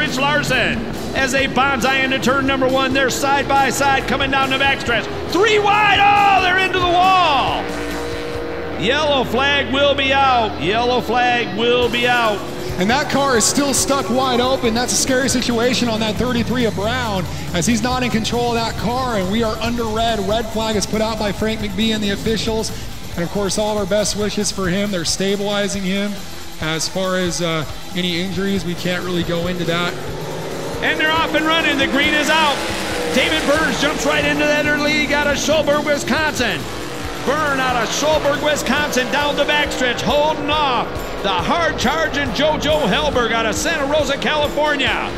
Rich Larson. As they bonsai into turn number 1, they're side by side coming down the backstretch. 3 wide, oh, they're into the wall. Yellow flag will be out. Yellow flag will be out. And that car is still stuck wide open. That's a scary situation on that 33 of Brown, as he's not in control of that car, and we are under red. Red flag is put out by Frank McBee and the officials. And of course, all of our best wishes for him. They're stabilizing him. As far as any injuries, we can't really go into that. And they're off and running. The green is out. David Burns jumps right into that early lead out of Hellberg, Wisconsin. Byrne out of Hellberg, Wisconsin, down the backstretch, holding off the hard-charging JoJo Helberg out of Santa Rosa, California.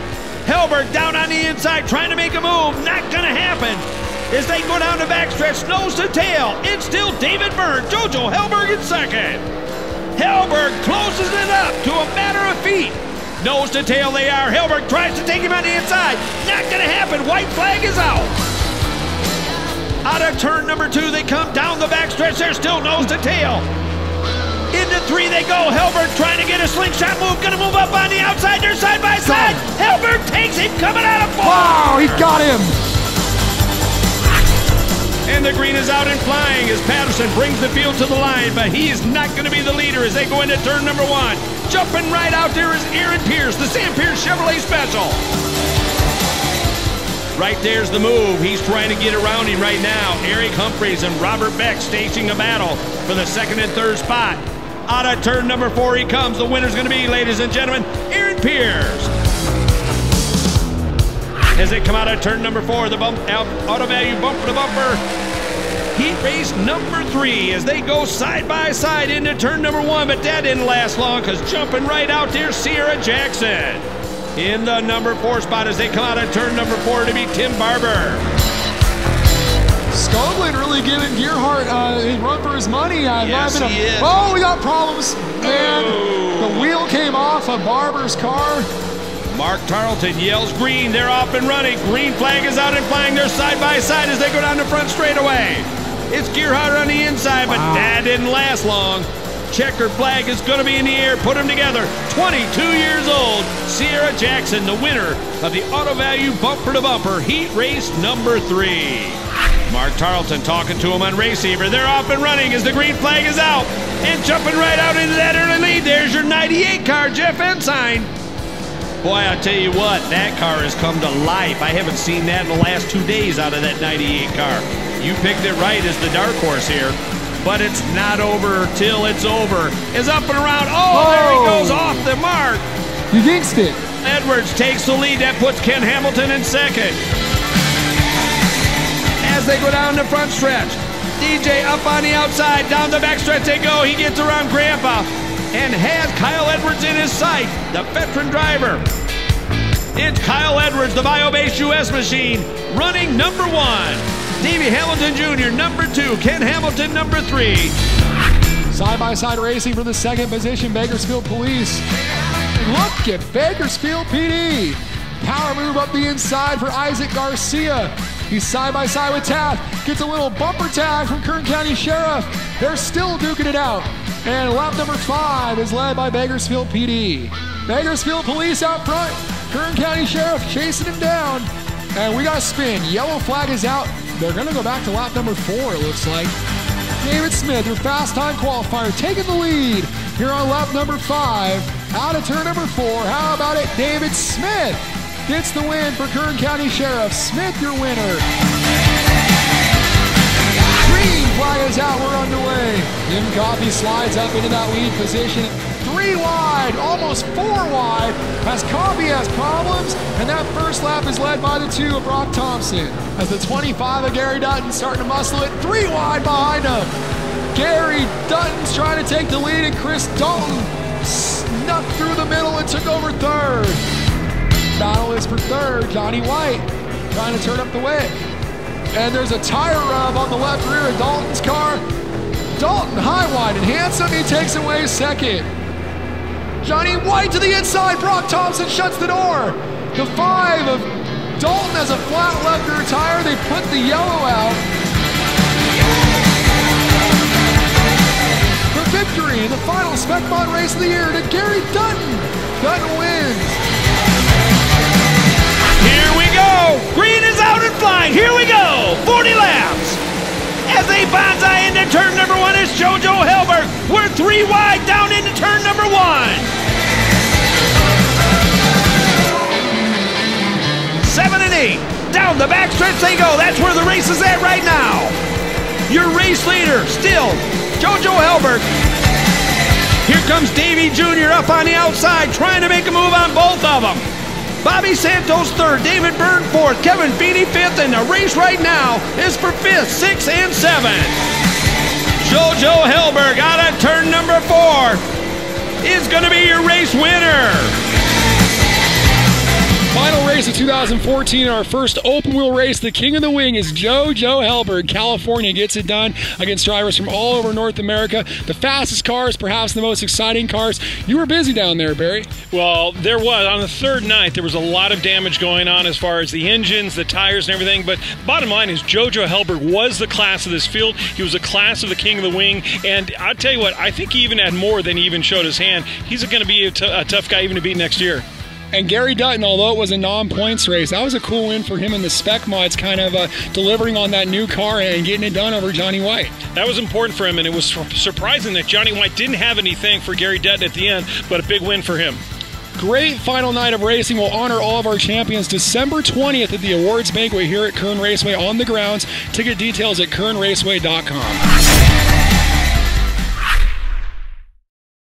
Helberg down on the inside, trying to make a move. Not going to happen. As they go down the backstretch, nose to tail, it's still David Byrne. JoJo Helberg in second. Hellberg closes it up to a matter of feet. Nose to tail they are. Hellberg tries to take him on the inside. Not going to happen. White flag is out. Out of turn number 2, they come down the backstretch. They're still nose to tail. Into 3 they go. Hellberg trying to get a slingshot move. Going to move up on the outside. They're side by side. Hellberg takes him coming out of 4. Wow, he got him. And the green is out and flying as Patterson brings the field to the line, but he is not going to be the leader as they go into turn number 1. Jumping right out there is Aaron Pierce, the Sam Pierce Chevrolet Special. Right there's the move. He's trying to get around him right now. Eric Humphreys and Robert Beck staging a battle for the 2nd and 3rd spot. Out of turn number 4 he comes. The winner's going to be, ladies and gentlemen, Aaron Pierce. As they come out of turn number 4, the auto value bumper to bumper. Heat race number 3 as they go side by side into turn number 1, but that didn't last long because jumping right out there, Sierra Jackson. In the number 4 spot as they come out of turn number 4 to be Tim Barber. Skoglund really giving Gearhart a run for his money. Yes, he is. Oh, we got problems. Man, the wheel came off of Barber's car. Mark Tarleton yells green. They're off and running. Green flag is out and flying. They're side by side as they go down the front straightaway. It's Gearhart on the inside, but that didn't last long. Checker flag is going to be in the air. Put them together. 22 years old. Sierra Jackson, the winner of the Auto Value Bumper to Bumper Heat Race number 3. Mark Tarleton talking to him on Raceiver. They're off and running as the green flag is out. And jumping right out into that early lead. There's your 98 car, Jeff Ensign. Boy, I tell you what, that car has come to life. I haven't seen that in the last 2 days out of that 98 car. You picked it right as the dark horse here. But it's not over till it's over. Is up and around. Oh, there he goes off the mark. You jinxed it. Edwards takes the lead. That puts Ken Hamilton in second. As they go down the front stretch, DJ up on the outside. Down the back stretch they go. He gets around Grandpa and has Kyle Edwards in his sight, the veteran driver. It's Kyle Edwards, the Biobase US machine, running number 1. Davey Hamilton Jr., number 2. Ken Hamilton, number 3. Side-by-side racing for the 2nd position, Bakersfield Police. Look at Bakersfield PD. Power move up the inside for Isaac Garcia. He's side-by-side with Taft. Gets a little bumper tag from Kern County Sheriff. They're still duking it out. And lap number 5 is led by Bakersfield PD. Bakersfield Police out front. Kern County Sheriff chasing him down. And we got a spin. Yellow flag is out. They're going to go back to lap number 4, it looks like. David Smith, your fast time qualifier, taking the lead here on lap number 5. Out of turn number 4. How about it? David Smith gets the win for Kern County Sheriff. Smith, your winner. Green flag is out. We're underway. Jim Coffey slides up into that lead position. 3 wide, almost 4 wide, as Coffey has problems, and that first lap is led by the 2 of Brock Thompson. As the 25 of Gary Dutton starting to muscle it, 3 wide behind him. Gary Dutton's trying to take the lead, and Chris Dalton snuck through the middle and took over 3rd. Battle is for 3rd, Johnny White trying to turn up the wick. And there's a tire rub on the left rear of Dalton's car. Dalton high, wide, and handsome, he takes away 2nd. Johnny White to the inside. Brock Thompson shuts the door. The 5 of Dalton has a flat left rear tire. They put the yellow out. For victory in the final Spec Mod race of the year to Gary Dutton. Dutton wins. line. Here we go. 40 laps. As they bonsai into turn number 1 is JoJo Helberg. We're 3 wide down into turn number 1. 7 and 8. Down the backstretch they go. That's where the race is at right now. Your race leader still JoJo Helberg. Here comes Davey Jr. up on the outside trying to make a move on both of them. Bobby Santos 3rd, David Byrne 4th, Kevin Feeney 5th, and the race right now is for 5th, 6th, and 7th. JoJo Helberg out of turn number 4 is going to be your race winner. Final race of 2014, our first open wheel race. The king of the wing is JoJo Helberg. California gets it done against drivers from all over North America. The fastest cars, perhaps the most exciting cars. You were busy down there, Barry. Well, there was. On the 3rd night, there was a lot of damage going on as far as the engines, the tires, and everything. But bottom line is JoJo Helberg was the class of this field. He was a class of the king of the wing. And I'll tell you what, I think he even had more than he even showed his hand. He's going to be a tough guy even to beat next year. And Gary Dutton, although it was a non-points race, that was a cool win for him in the Spec mods, kind of delivering on that new car and getting it done over Johnny White. That was important for him, and it was surprising that Johnny White didn't have anything for Gary Dutton at the end, but a big win for him. Great final night of racing. We'll honor all of our champions December 20th at the awards banquet here at Kern Raceway on the grounds. Ticket details at kernraceway.com.